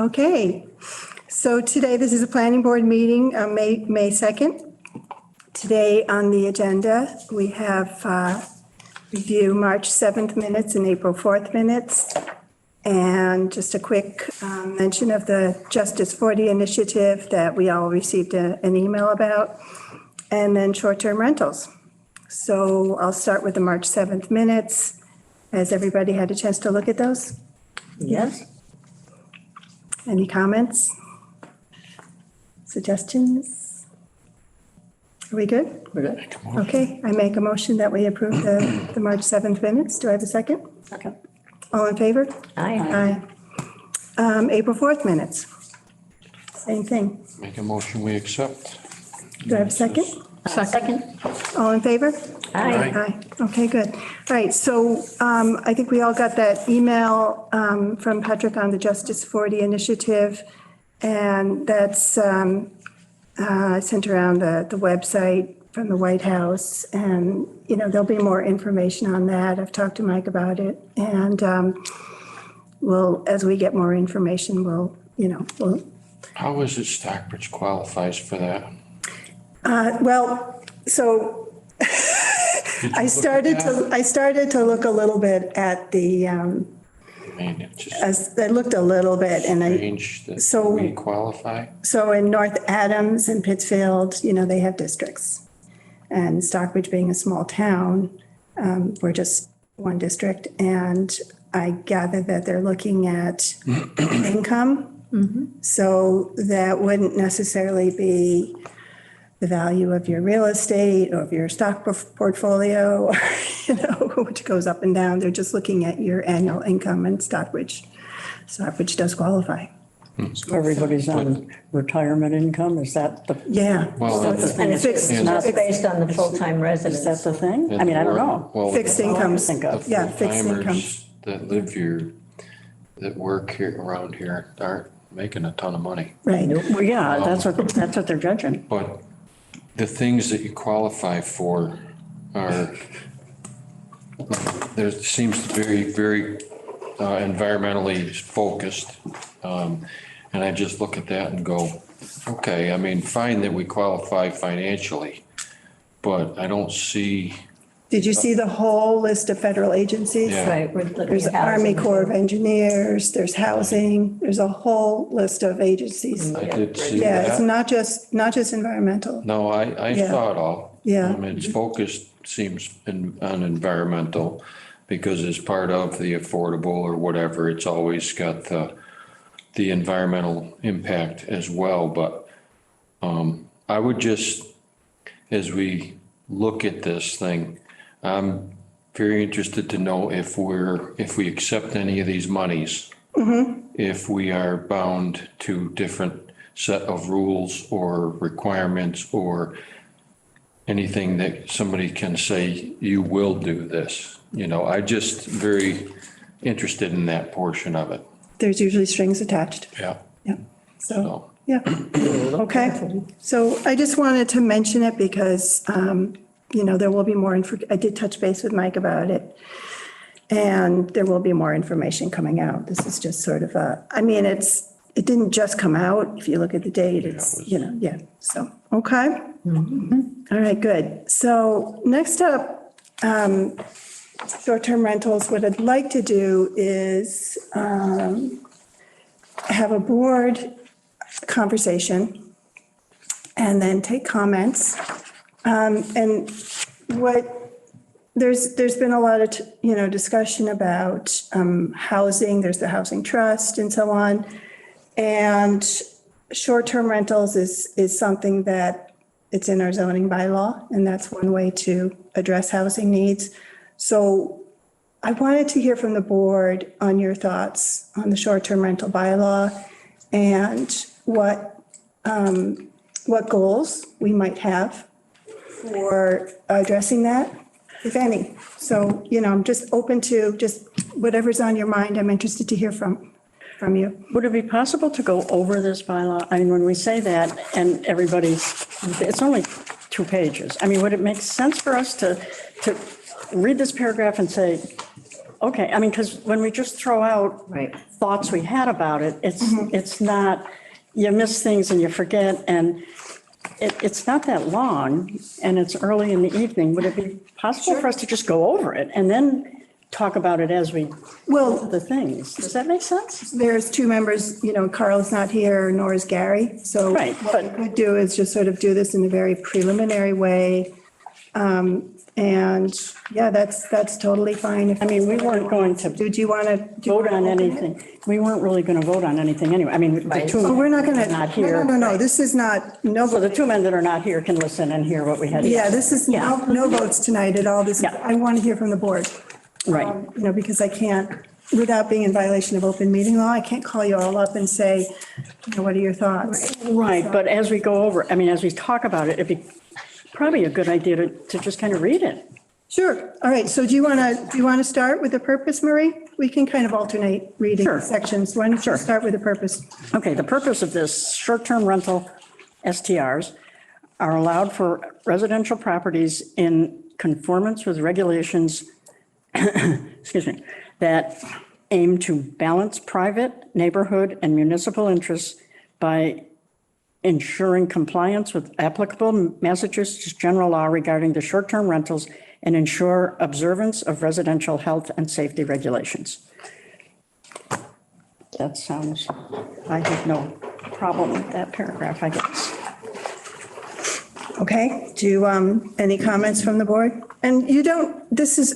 Okay, so today, this is a planning board meeting, May 2nd. Today on the agenda, we have review March 7th minutes and April 4th minutes. And just a quick mention of the Justice 40 initiative that we all received an email about, and then short-term rentals. So I'll start with the March 7th minutes. Has everybody had a chance to look at those? Yes. Any comments? Suggestions? Are we good? We're good. Okay, I make a motion that we approve the March 7th minutes. Do I have a second? Second. All in favor? Aye. Aye. April 4th minutes. Same thing. Make a motion, we accept. Do I have a second? Second. All in favor? Aye. Aye. Okay, good. All right, so I think we all got that email from Patrick on the Justice 40 initiative. And that's sent around the website from the White House. And, you know, there'll be more information on that. I've talked to Mike about it. And we'll, as we get more information, we'll. How is it Stockbridge qualifies for that? Well, so I started to look a little bit at the, I mean, it just I looked a little bit and strange that so- we qualify. so in North Adams and Pittsfield, you know, they have districts. And Stockbridge being a small town, we're just one district. And I gather that they're looking at income. So that wouldn't necessarily be the value of your real estate or of your stock portfolio, or, you know, which goes up and down. They're just looking at your annual income, and Stockbridge does qualify. Everybody's on retirement income, is that the, Yeah. Well, So that's- And it's fixed- not fixed- based on the full-time is residents. that the thing? I mean, I don't know. Well, Fixed incomes, think of. yeah, fixed incomes. full-timers that live here, that work here, around here, aren't making a ton of money. Right. Well, yeah, that's what they're judging. But the things that you qualify for are, there seems to be very environmentally focused. And I just look at that and go, okay, I mean, fine that we qualify financially, but I don't see, Did you see the whole list of federal agencies? Yeah. Right. we're looking There's at the Army housing. Corps of Engineers, there's housing, there's a whole list of agencies. I did see Yeah, it's that. not just environmental. No, I Yeah. saw it all. Yeah. Its focus seems on environmental because as part of the affordable or whatever, it's always got the environmental impact as well. But I would just, as we look at this thing, I'm very interested to know if we accept any of these monies, if we are bound to different set of rules or requirements or anything that somebody can say, you will do this. You know, I just very interested in that portion of it. There's usually strings attached. Yeah. Yeah, so, So, yeah. Okay, so I just wanted to mention it because, you know, there will be more, I did touch base with Mike about it. And there will be more information coming out. This is just sort of I mean, it didn't just come out. If you look at the date, it's, you know, yeah, so, okay. All right, good. So next up, short-term rentals, what I'd like to do is have a board conversation and then take comments. And there's been a lot of, you know, discussion about housing, there's the housing trust and so on. And short-term rentals is something that it's in our zoning bylaw, and that's one way to address housing needs. So I wanted to hear from the board on your thoughts on the short-term rental bylaw and what goals we might have for addressing that, if any. So, you know, I'm just open to just whatever's on your mind. I'm interested to hear from you. Would it be possible to go over this bylaw? I mean, when we say that and it's only 2 pages. I mean, would it make sense for us to read this paragraph and say, okay, I mean, because when we just throw out Right. thoughts we had about it, it's not, you miss things and you forget, and it's not that long, and it's early in the evening. Would it be possible for us to just go over it and then talk about it as we Well, the things? Does that make sense? there's two members, Carl's not here, nor is Gary. So Right, what we but- could do is just sort of do this in a very preliminary way. And yeah, that's totally fine. I mean, we weren't going to Do you want to? vote on anything. We weren't really going to vote on anything anyway. I mean, the Right. two Oh, we're not going men to. are not here. No, this is not, no. So the two men that are not here can listen and hear what we had. to Yeah, say. this is no votes tonight at all. This, Yeah. I want to hear from the board. Right. Because I can't, without being in violation of open meeting law, I can't call you all up and say, what are your thoughts? Right, but as we go over, I mean, as we talk about it, it'd be probably a good idea to just kind of read it. Sure. All right. So do you want to start with the purpose, Marie? We can kind of alternate reading Sure. sections. Why don't you Sure. start with the purpose? Okay, the purpose of this short-term rental STRs are allowed for residential properties in conformance with regulations, excuse me, that aim to balance private, neighborhood, and municipal interests by ensuring compliance with applicable Massachusetts general law regarding the short-term rentals and ensure observance of residential health and safety regulations. That sounds, I have no problem with that paragraph, I guess. Okay. Do you, any comments from the board? And you don't, this is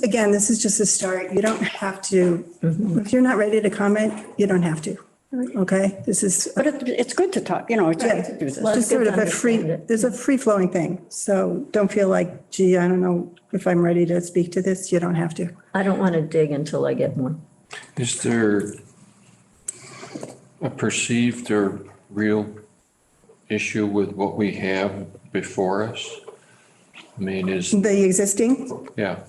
just a start. You don't have to, if you're not ready to comment, you don't have to. Okay? This is But it's good to talk, it's good to do this. Well, just good sort to of a free, understand it. there's a free flowing thing. So don't feel like, gee, I don't know if I'm ready to speak to this. You don't have to. I don't want to dig until I get one. Is there a perceived or real issue with what we have before us? I mean, The existing? yeah,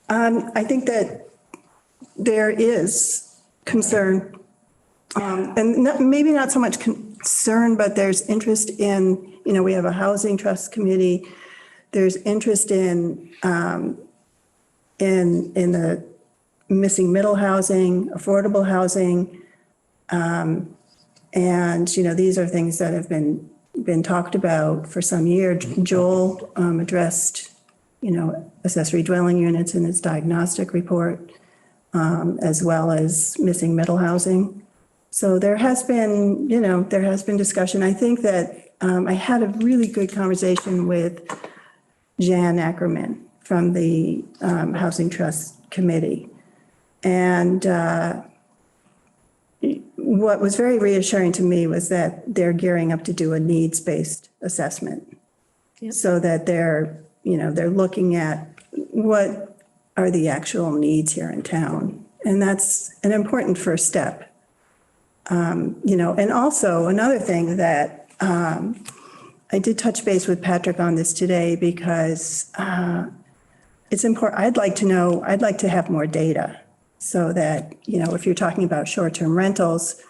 I think that there is concern, and maybe not so much concern, but there's interest in, we have a housing trust committee. There's interest in the missing middle housing, affordable housing. And, these are things that have been talked about for some year. Joel addressed, accessory dwelling units in his diagnostic report, as well as missing middle housing. So there has been discussion. I think that I had a really good conversation with Jan Ackerman from the Housing Trust Committee. And what was very reassuring to me was that they're gearing up to do a needs-based assessment. So that they're looking at what are the actual needs here in town. And that's an important first step. And also another thing that I did touch base with Patrick on this today because it's important. I'd like to have more data so that, if you're talking about short-term rentals,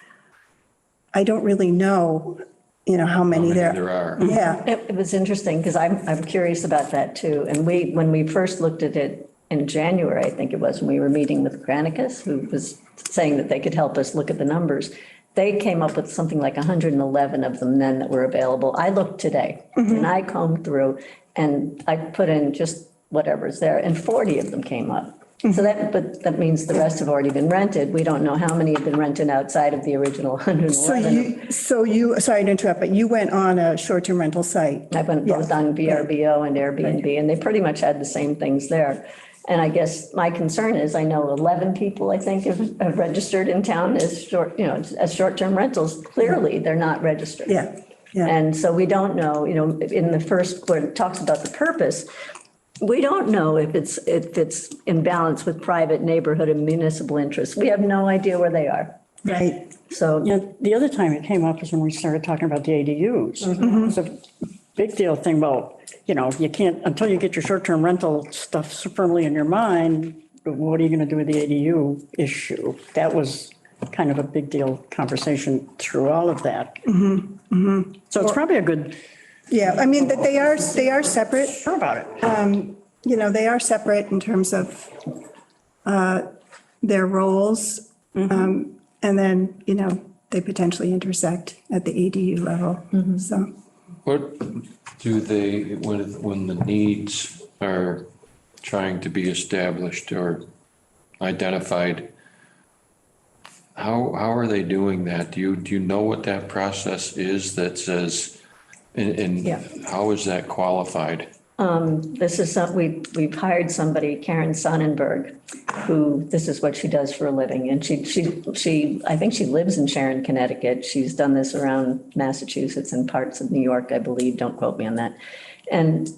I don't really know, how many there are. Yeah. It was interesting because I'm curious about that too. And when we first looked at it in January, I think it was, when we were meeting with Granicus, who was saying that they could help us look at the numbers. They came up with something like 111 of them then that were available. I looked today and I combed through and I put in just whatever's there and 40 of them came up. So that means the rest have already been rented. We don't know how many have been rented outside of the original 111. Sorry to interrupt, but you went on a short-term rental site. I went both on VRBO and Airbnb, and they pretty much had the same things there. And I guess my concern is, I know 11 people, I think, have registered in town as short-term rentals. Clearly, they're not registered. Yeah, yeah. And so we don't know, in the first, where it talks about the purpose, we don't know if it's in balance with private, neighborhood, and municipal interests. We have no idea where they are. Right. So, The other time it came up is when we started talking about the ADUs. It's a big deal thing. Well, you can't, until you get your short-term rental stuff firmly in your mind, what are you going to do with the ADU issue? That was kind of a big deal conversation through all of that. So it's probably a good, Yeah, I mean, that they are separate. sure about it. They are separate in terms of their roles. And then, they potentially intersect at the ADU level, so. What do they, when the needs are trying to be established or identified, how are they doing that? Do you know what that process is that says, and Yeah. how is that qualified? This is we've hired somebody, Karen Sonnenberg, who, this is what she does for a living. And she, I think she lives in Sharon, Connecticut. She's done this around Massachusetts and parts of New York, I believe. Don't quote me on that. And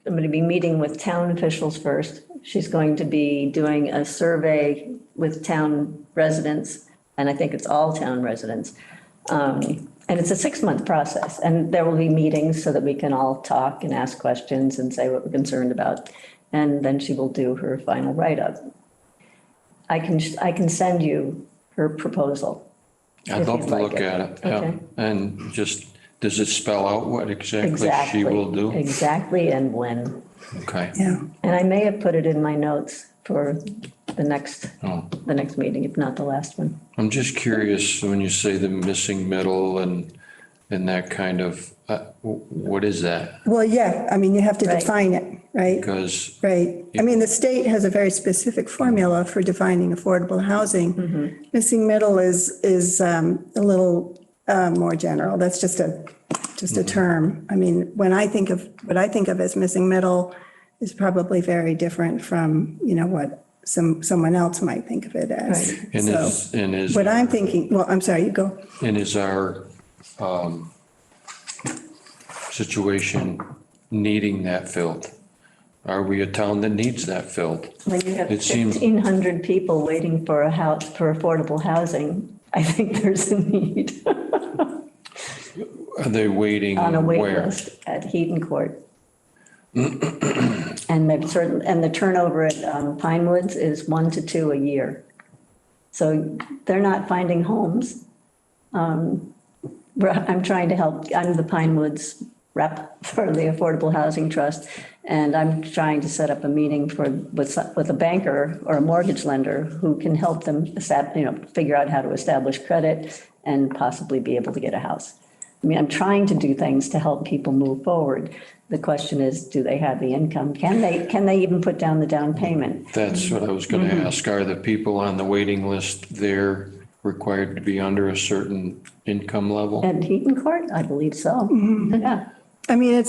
I'm going to be meeting with town officials first. She's going to be doing a survey with town residents, and I think it's all town residents. And it's a 6-month process, and there will be meetings so that we can all talk and ask questions and say what we're concerned about. And then she will do her final write-up. I can send you her proposal. I'd if love you'd to like look it. at it, yeah. Okay. And just, does it spell out what exactly she will do? Exactly, and when. Okay. Yeah. And I may have put it in my notes for the next Oh. meeting, if not the last one. I'm just curious, when you say the missing middle and that kind of, what is that? Well, yeah, I mean, you have to Right. define it, right? Because, Right. I mean, the state has a very specific formula for defining affordable housing. Missing middle is a little more general. That's just a term. I mean, what I think of as missing middle is probably very different from, what someone else might think of it as. Right. and is, What I'm thinking, well, I'm sorry, you go. and is our situation needing that filled? Are we a town that needs that filled? When you have It seems- 1,500 people waiting for a house, for affordable housing, I think there's a need Are they waiting on a wait where? list at Heaton Court. And the turnover at Pine Woods is 1 to 2 a year. So they're not finding homes. I'm trying to help, I'm the Pine Woods rep for the Affordable Housing Trust, and I'm trying to set up a meeting with a banker or a mortgage lender who can help them figure out how to establish credit and possibly be able to get a house. I mean, I'm trying to do things to help people move forward. The question is, do they have the income? Can they even put down the down payment? That's what I was going to ask. Are the people on the waiting list there required to be under a certain income level? At Heaton Court, I believe so. Yeah. I mean, at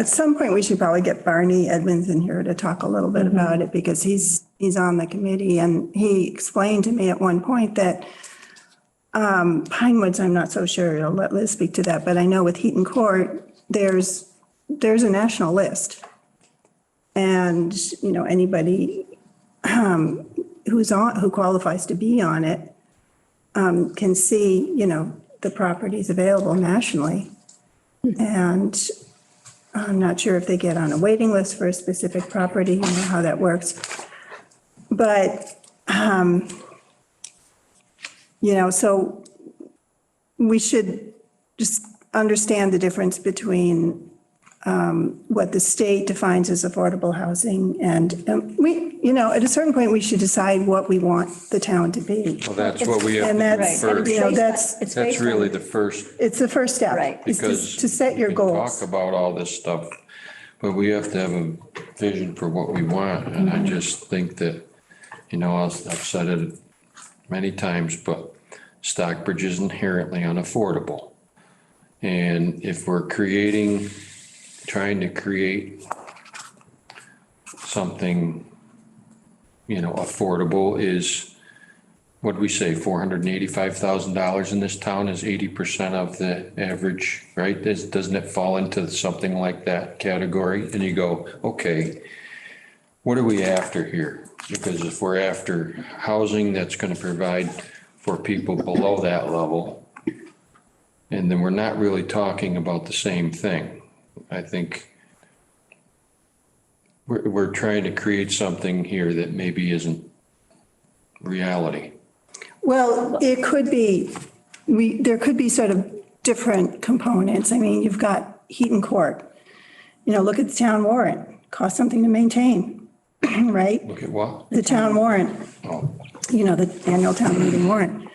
some point, we should probably get Barney Edmonds in here to talk a little bit about it, because he's on the committee, and he explained to me at one point that Pine Woods, I'm not so sure, I'll let Liz speak to that, but I know with Heaton Court, there's a national list. And, anybody who qualifies to be on it can see, the properties available nationally. And I'm not sure if they get on a waiting list for a specific property, how that works. But, so we should just understand the difference between what the state defines as affordable housing, and we, at a certain point, we should decide what we want the town to be. Well, that's what we have And to do that's, first. that's, That's really the first, it's the first step. Right. Is because. to set your we can goals. Talk about all this stuff, but we have to have a vision for what we want. And I just think that, I've said it many times, but Stockbridge is inherently unaffordable. And if we're trying to create something, affordable is, what'd we say, $485,000 in this town is 80% of the average, right? Doesn't it fall into something like that category? And you go, okay, what are we after here? Because if we're after housing that's going to provide for people below that level, and then we're not really talking about the same thing. I think we're trying to create something here that maybe isn't reality. Well, it could be, there could be sort of different components. I mean, you've got Heaton Court. Look at the town warrant, costs something to maintain. right? Look at what? The town warrant, Oh, the annual town meeting warrant.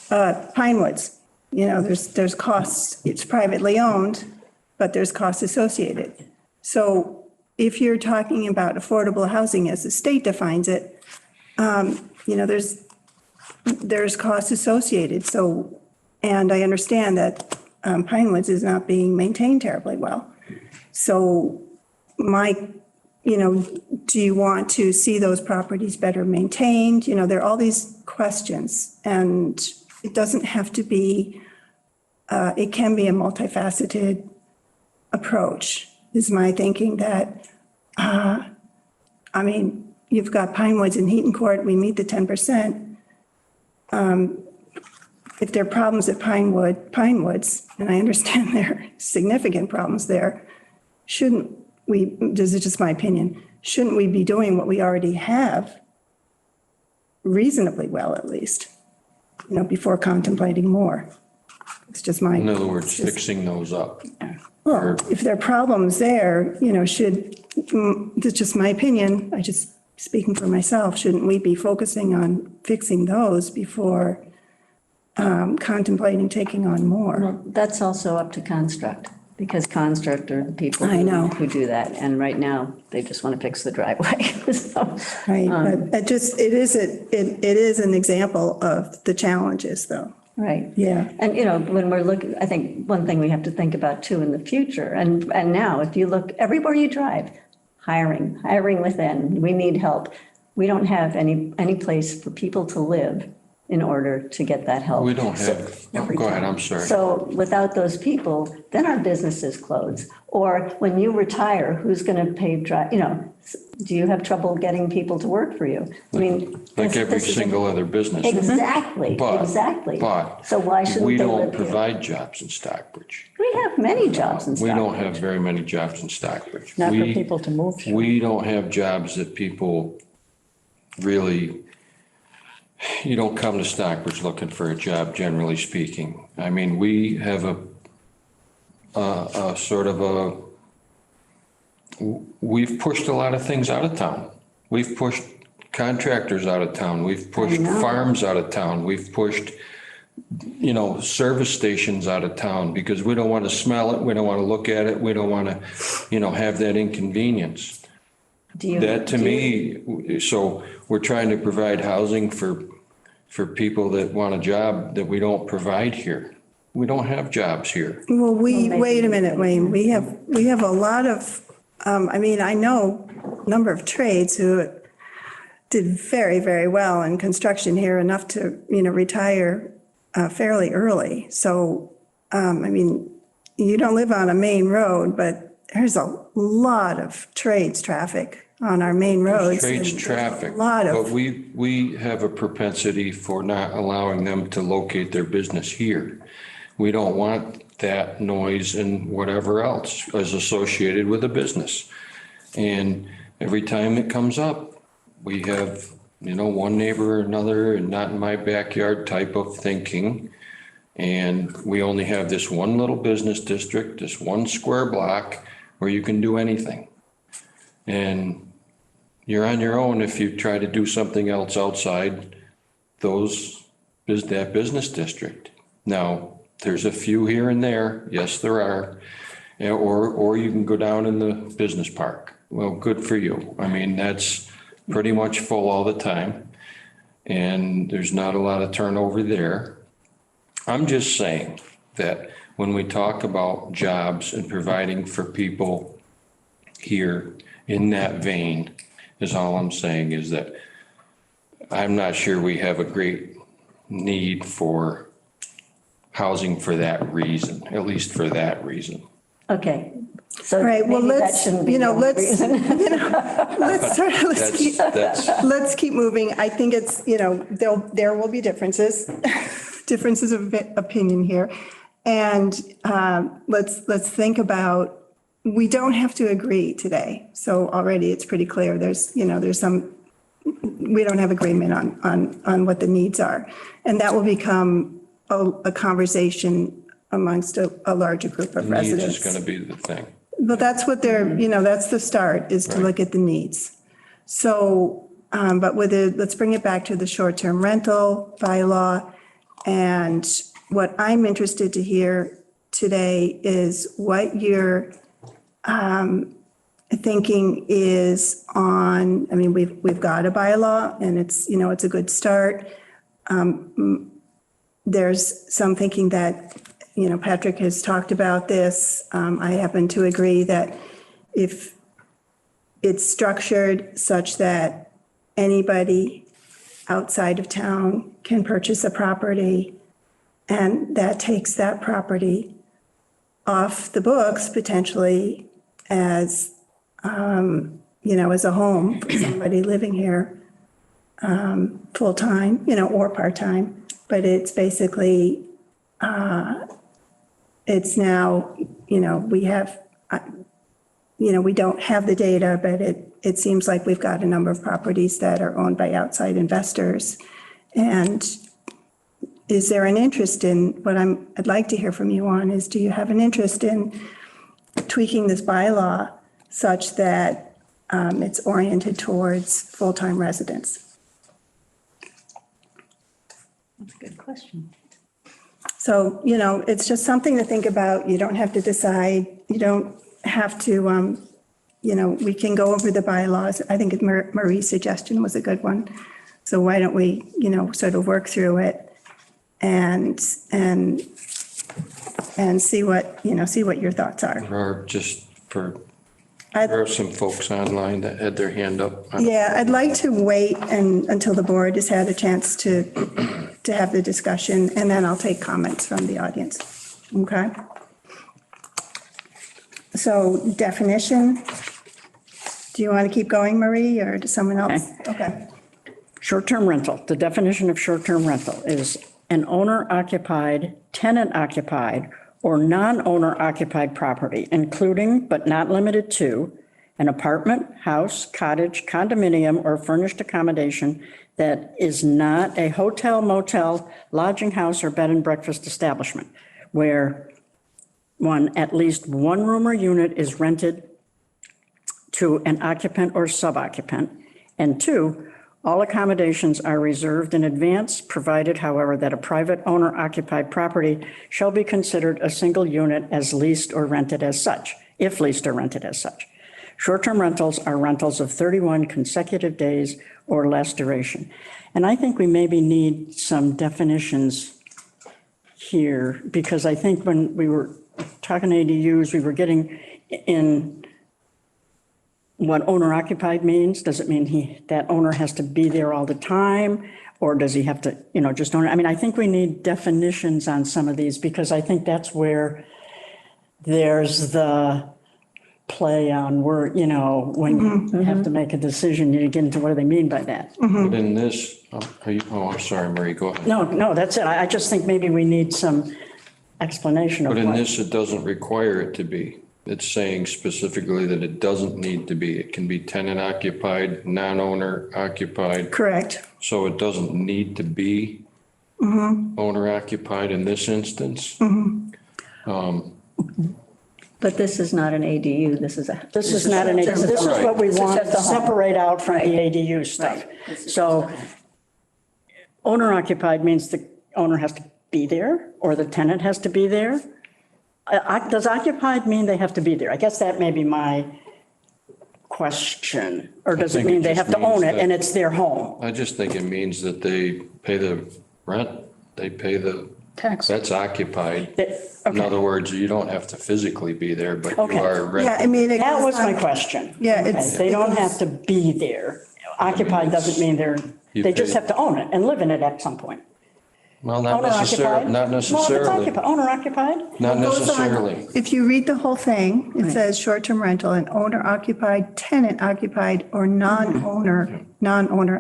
Pine Woods, there's costs, it's privately owned, but there's costs associated. So if you're talking about affordable housing as the state defines it, there's costs associated. So, and I understand that Pine Woods is not being maintained terribly well. So do you want to see those properties better maintained? There are all these questions, and it doesn't have to be, it can be a multifaceted approach, is my thinking that, you've got Pine Woods and Heaton Court, we meet the 10%. If there are problems at Pine Woods, and I understand there are significant problems there, shouldn't we, this is just my opinion, shouldn't we be doing what we already have reasonably well, at least, before contemplating more? It's just my. in other words, fixing those up. Well, if there are problems there, that's just my opinion, I just speaking for myself, shouldn't we be focusing on fixing those before contemplating taking on more? Well, that's also up to Construct, because Construct are the people I know. who do that. And right now, they just want to fix the driveway. So, Right, but it is an example of the challenges, though. right. Yeah. And, when we're looking, I think one thing we have to think about too in the future, and now, if you look everywhere you drive, hiring within, we need help. We don't have any place for people to live in order to get that help. We don't have, go ahead, I'm sorry. So without those people, then our businesses close. Or when you retire, who's going to pay, do you have trouble getting people to work for you? I mean. Like this every is a- single other business. Exactly, But- exactly. But. So why shouldn't we they don't live here? provide jobs in Stockbridge. We have many jobs in We don't Stockbridge. have very many jobs in Stockbridge. Not for We- people to move to. We don't have jobs that people really, you don't come to Stockbridge looking for a job, generally speaking. I mean, we have a sort of we've pushed a lot of things out of town. We've pushed contractors out of town. We've pushed farms out of town. We've pushed, service stations out of town because we don't want to smell it. We don't want to look at it. We don't want to, have that inconvenience. That to me, so we're trying to provide housing for people that want a job that we don't provide here. We don't have jobs here. Well, maybe wait a minute, Wayne, we have a lot of, I know a number of trades who did very, very well in construction here, enough to, retire fairly early. So, you don't live on a main road, but there's a lot of trades traffic on our main roads. Trades and traffic, a lot but of, we have a propensity for not allowing them to locate their business here. We don't want that noise and whatever else is associated with a business. And every time it comes up, we have, one neighbor or another and not in my backyard type of thinking. And we only have this one little business district, this one square block where you can do anything. And you're on your own if you try to do something else outside that business district. Now, there's a few here and there. Yes, there are. Or you can go down in the business park. Well, good for you. That's pretty much full all the time. And there's not a lot of turnover there. I'm just saying that when we talk about jobs and providing for people here in that vein, is all I'm saying is that I'm not sure we have a great need for housing for that reason, at least for that reason. Okay. So all right, well, maybe that let's, shouldn't be the only reason. let's keep moving. I think it's, there will be differences of opinion here. And let's think about, we don't have to agree today. So already it's pretty clear there's some, we don't have agreement on what the needs are. And that will become a conversation amongst a larger group of Needs residents. is going to be the thing. But that's what they're, that's the start, is to look at the needs. So, but let's bring it back to the short-term rental bylaw. And what I'm interested to hear today is what your thinking is on, I mean, we've got a bylaw and it's, it's a good start. There's some thinking that, Patrick has talked about this. I happen to agree that if it's structured such that anybody outside of town can purchase a property, and that takes that property off the books potentially as, as a home for somebody living here, full-time, or part-time. But it's basically, it's now, we have, we don't have the data, but it seems like we've got a number of properties that are owned by outside investors. And is there an interest in, what I'd like to hear from you on is, do you have an interest in tweaking this bylaw such that it's oriented towards full-time residents? That's a good question. So, it's just something to think about. You don't have to decide. You don't have to, we can go over the bylaws. I think Marie's suggestion was a good one. So why don't we, sort of work through it and see what, see what your thoughts are. Or just there are some folks online that had their hand up. Yeah, I'd like to wait until the board has had a chance to have the discussion, and then I'll take comments from the audience. Okay? So definition, do you want to keep going, Marie, or does someone else? Okay. Short-term rental, the definition of short-term rental is an owner-occupied, tenant-occupied, or non-owner occupied property, including but not limited to an apartment, house, cottage, condominium, or furnished accommodation that is not a hotel, motel, lodging house, or bed and breakfast establishment, where at least one room or unit is rented to an occupant or suboccupant, and two, all accommodations are reserved in advance, provided, however, that a private owner-occupied property shall be considered a single unit as leased or rented as such, if leased or rented as such. Short-term rentals are rentals of 31 consecutive days or less duration. And I think we maybe need some definitions here, because I think when we were talking ADUs, we were getting in what owner occupied means. Does it mean that owner has to be there all the time? Or does he have to, just own it? I mean, I think we need definitions on some of these, because I think that's where there's the play on word, when you have to make a decision, you get into what do they mean by that? But in this, I'm sorry, Marie, go ahead. No, that's it. I just think maybe we need some explanation of But in what. this, it doesn't require it to be. It's saying specifically that it doesn't need to be. It can be tenant occupied, non-owner occupied. Correct. So it doesn't need to be owner occupied in this instance. But this is not an ADU, this is a. This is not this is what we want to separate out from the ADU stuff. So owner occupied means the owner has to be there, or the tenant has to be there. Does occupied mean they have to be there? I guess that may be my question. Or does it mean they have to own it and it's their home? I just think it means that they pay the rent, they pay the Tax. That's occupied. In other words, you don't have to physically be there, but you Okay. are renting. Yeah, I mean. That was my question. Yeah, Okay, it's. They don't have to be there. Occupied doesn't mean they just have to own it and live in it at some point. Well, not Owner necessarily, occupied? not Well, if it's necessarily, occupied, owner occupied? not Goes on. necessarily. If you read the whole thing, it says short-term rental and owner occupied, tenant occupied, or non-owner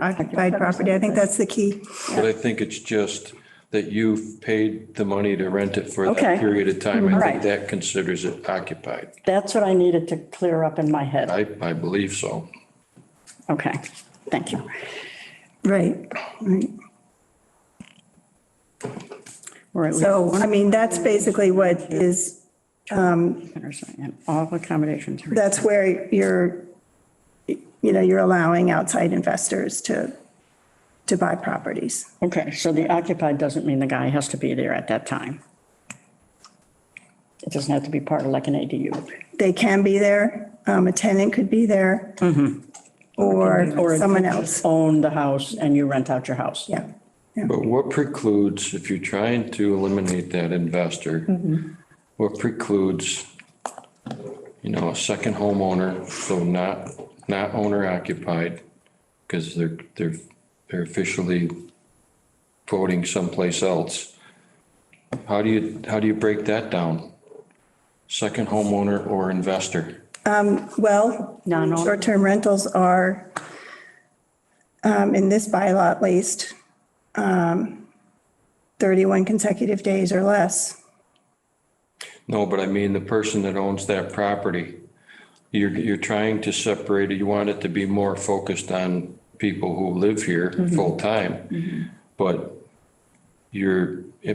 occupied property. I think that's the key. But I think it's just that you've paid the money to rent it for Okay. that period of time. I Right. think that considers it occupied. That's what I needed to clear up in my head. I believe so. Okay, thank you. Right. Or at least So, I mean, that's basically what is, and all accommodations. that's where you're allowing outside investors to buy properties. Okay, so the occupied doesn't mean the guy has to be there at that time. It doesn't have to be part of like an ADU. They can be there, a tenant could be there. Or someone else, Own the house and you rent out your house. yeah. But what precludes, if you're trying to eliminate that investor, what precludes, a second homeowner, so not owner occupied, because they're officially voting someplace else. How do you break that down? Second homeowner or investor? Well, Non-owner. short-term rentals are, in this bylaw at least, 31 consecutive days or less. No, but I mean the person that owns that property. You're trying to separate it. You want it to be more focused on people who live here full time. But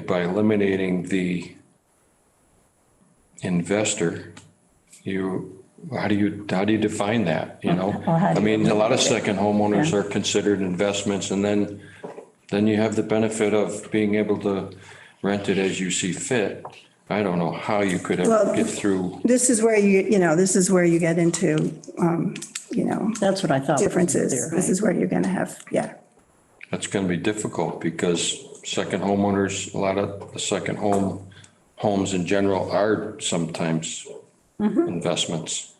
by eliminating the investor, how do you define that, I mean, a lot of second homeowners are considered investments, and then you have the benefit of being able to rent it as you see fit. I don't know how you could ever get through. This is where you get into, That's what I thought. differences. This is where you're going to have, That's going to be difficult because second homeowners, a lot of the second homes in general are sometimes investments.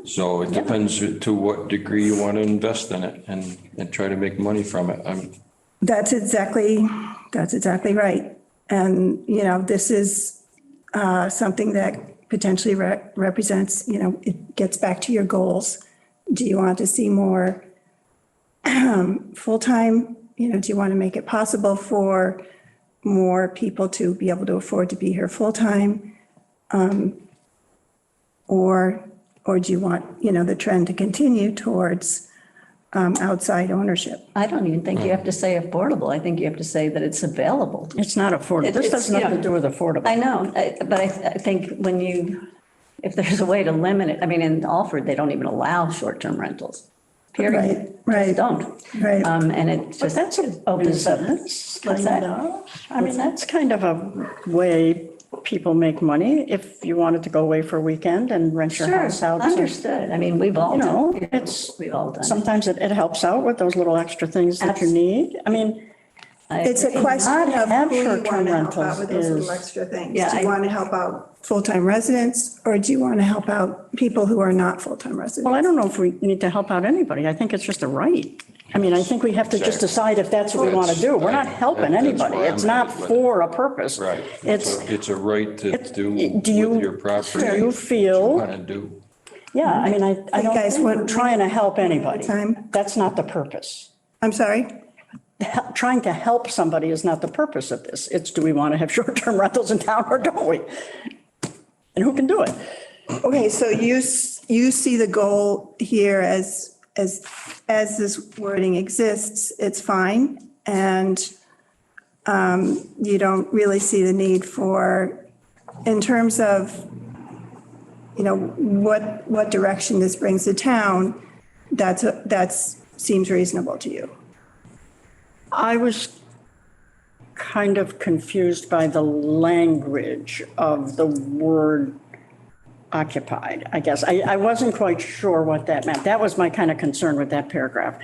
So it depends to what degree you want to invest in it and try to make money from it. That's exactly right. And, this is something that potentially represents, it gets back to your goals. Do you want to see more full-time? Do you want to make it possible for more people to be able to afford to be here full-time? Or do you want, the trend to continue towards outside ownership? I don't even think you have to say affordable. I think you have to say that it's available. It's not affordable. This has nothing to do with affordable. I know, but I think if there's a way to limit it, I mean, in Alfred, they don't even allow short-term rentals, period. Right. Just don't. Right. And it just That's a opens up. business, What's kind that? of. I mean, that's kind of a way people make money. If you wanted to go away for a weekend and rent your Sure, house out. understood. I mean, we've all done it. We've all done it. Sometimes it helps out with those little extra things that you need. I mean, It's a question Not of have who you want short-term to help out rentals with those little is- extra things. Yeah, Do you I- want to help out full-time residents, or do you want to help out people who are not full-time residents? well, I don't know if we need to help out anybody. I think it's just a right. I mean, I think we have to just decide if that's what we want to do. We're not helping That's anybody. why I'm It's not at it, but- for a purpose. Right. It's, It's a right to do do you- with your property. do you feel- Want to do. yeah, I mean, I don't guys think we're want- trying to help anybody. Time? That's not the purpose. I'm sorry? Trying to help somebody is not the purpose of this. It's, do we want to have short-term rentals in town or don't we? And who can do it? Okay, so you see the goal here as this wording exists, it's fine. And you don't really see the need for, in terms of, what direction this brings the town, that's seems reasonable to you. I was kind of confused by the language of the word occupied, I guess. I wasn't quite sure what that meant. That was my kind of concern with that paragraph.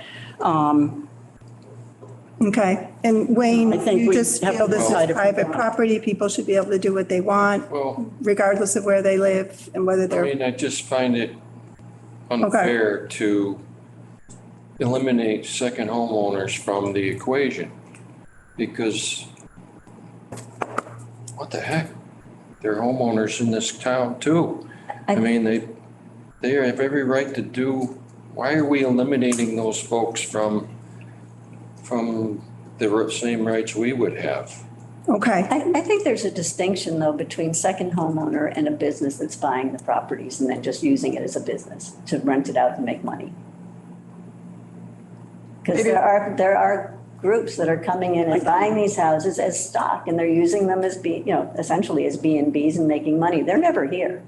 Okay, and Wayne, I think you we just have feel to this is decide if we private want- property, people should be able to do what they want, Well, regardless of where they live and whether I they're, mean, I just find it unfair to eliminate second homeowners from the equation. Because what the heck? They're homeowners in this town too. I mean, they have every right to do, why are we eliminating those folks from the same rights we would have? okay. I think there's a distinction, though, between second homeowner and a business that's buying the properties and then just using it as a business to rent it out and make money. Because there are groups that are coming in and buying these houses as stock, and they're using them as essentially as B&Bs and making money. They're never here.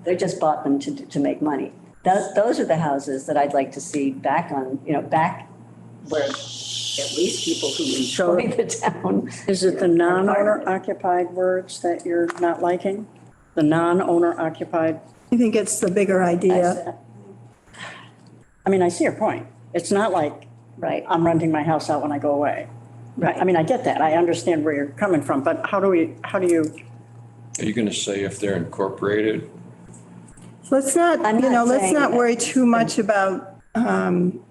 They just bought them to make money. those are the houses that I'd like to see back on, back where at least people who enjoy the town. Is it the non-owner occupied words that you're not liking? The non-owner occupied? I think it's the bigger idea. I mean, I see your point. It's not like Right. I'm renting my house out when I go away. Right. I mean, I get that. I understand where you're coming from, but how do you, Are you going to say if they're incorporated? Let's not, I'm not let's saying not that. worry too much about, I'm,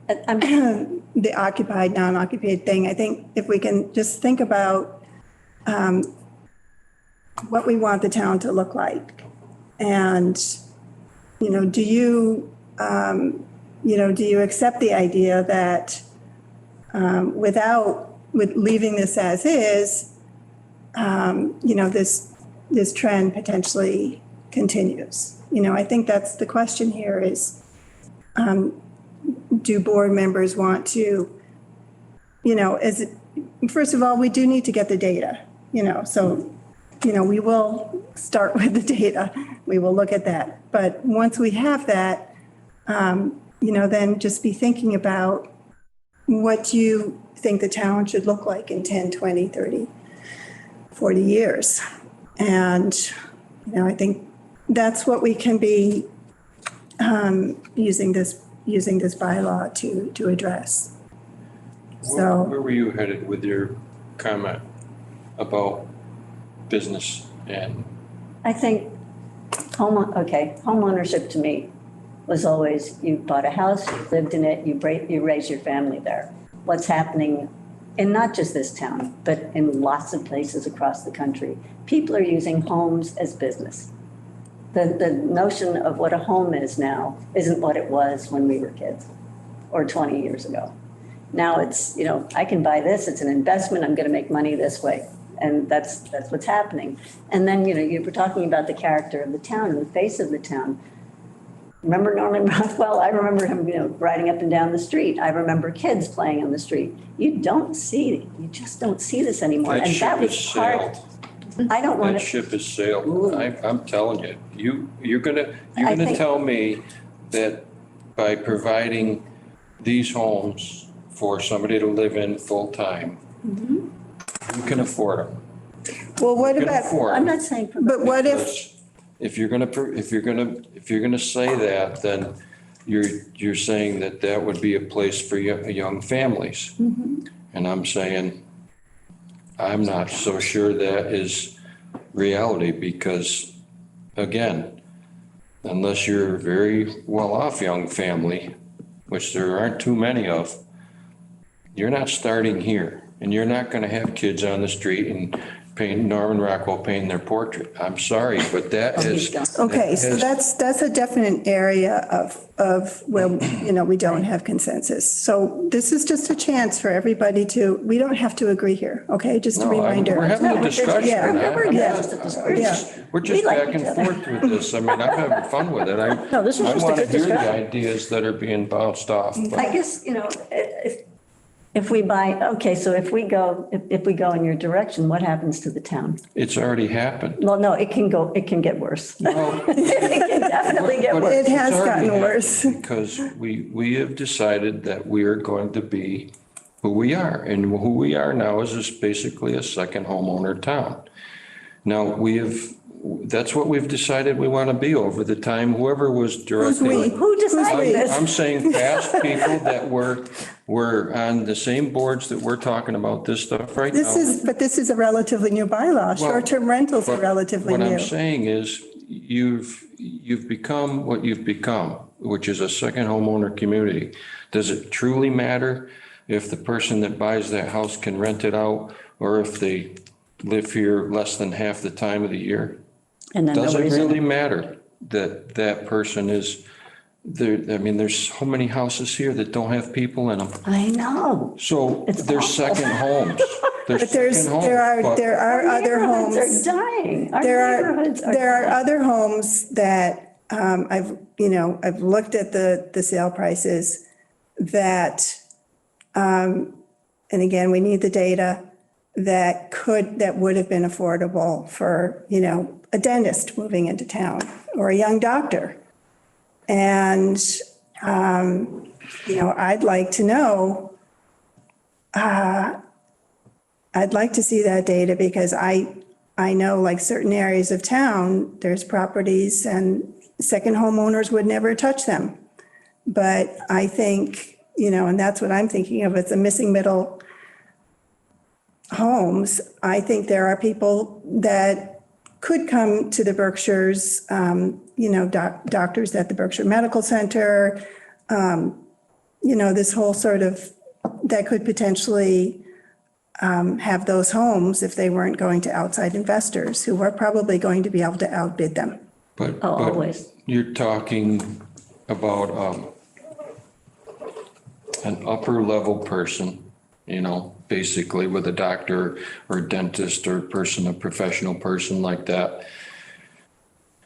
the occupied, non-occupied thing. I think if we can just think about what we want the town to look like. And, do you accept the idea that with leaving this as is, this trend potentially continues? I think that's the question here is, do board members want to, first of all, we do need to get the data, so, we will start with the data. We will look at that. But once we have that, then just be thinking about what you think the town should look like in 10, 20, 30, 40 years. And, I think that's what we can be using this bylaw to address. So. Where were you headed with your comment about business and? I think homeownership to me was always, you bought a house, you lived in it, you raise your family there. What's happening in not just this town, but in lots of places across the country, people are using homes as business. The notion of what a home is now isn't what it was when we were kids or 20 years ago. Now it's, I can buy this, it's an investment, I'm going to make money this way. And that's what's happening. And then, you were talking about the character of the town and the face of the town. Remember Norman Rockwell? I remember him, riding up and down the street. I remember kids playing on the street. You just don't see this anymore. That And ship that has was part. sailed. I don't want That to. ship has sailed. I'm telling you, you're gonna I think- tell me that by providing these homes for somebody to live in full-time, you can afford them. Well, what You can about, afford I'm them. not saying. but what if, Because if you're gonna say that, then you're saying that would be a place for young families. And I'm saying, I'm not so sure that is reality because, again, unless you're a very well-off young family, which there aren't too many of, you're not starting here. And you're not gonna have kids on the street and Norman Rockwell painting their portrait. I'm sorry, but that is. okay, that so is- that's a definite area of where, we don't have consensus. So this is just a chance for everybody we don't have to agree here, okay? Just a No, reminder. we're having a discussion. Yeah. We're just We like back each and other. forth with this. I mean, I'm having fun with it. No, this is I just a want to good hear the discussion. ideas that are being bounced off. but- I guess, if we buy, okay, so if we go in your direction, what happens to the town? It's already happened. Well, no, it can get worse. Well, It can definitely get but worse. It has it's already gotten happened worse. Because we have decided that we are going to be who we are. And who we are now is just basically a second homeowner town. Now, that's what we've decided we want to be over the time, whoever was directing. we? Who decided this? I'm saying past people that were on the same boards that we're talking about this stuff right now. This is a relatively new bylaw. Short-term rentals are But relatively What I'm new. saying is, you've become what you've become, which is a second homeowner community. Does it truly matter if the person that buys that house can rent it out, or if they live here less than half the time of the year? And then Does it nobody's in really it. matter that person is there? I mean, there's so many houses here that don't have people in them. I know. So It's they're awful. second homes. They're But second homes, but- there are other Neighborhoods homes. are dying. Our There neighborhoods are dying. other homes that I've looked at the sale prices that, and again, we need the data, that would have been affordable for, a dentist moving into town or a young doctor. And, I'd like to know, I'd like to see that data because I know like certain areas of town, there's properties and second homeowners would never touch them. But I think, and that's what I'm thinking of, it's a missing middle homes. I think there are people that could come to the Berkshires, doctors at the Berkshire Medical Center, this whole sort of, that could potentially have those homes if they weren't going to outside investors who are probably going to be able to outbid them. But always. you're talking about an upper level person, basically with a doctor or a dentist or a professional person like that.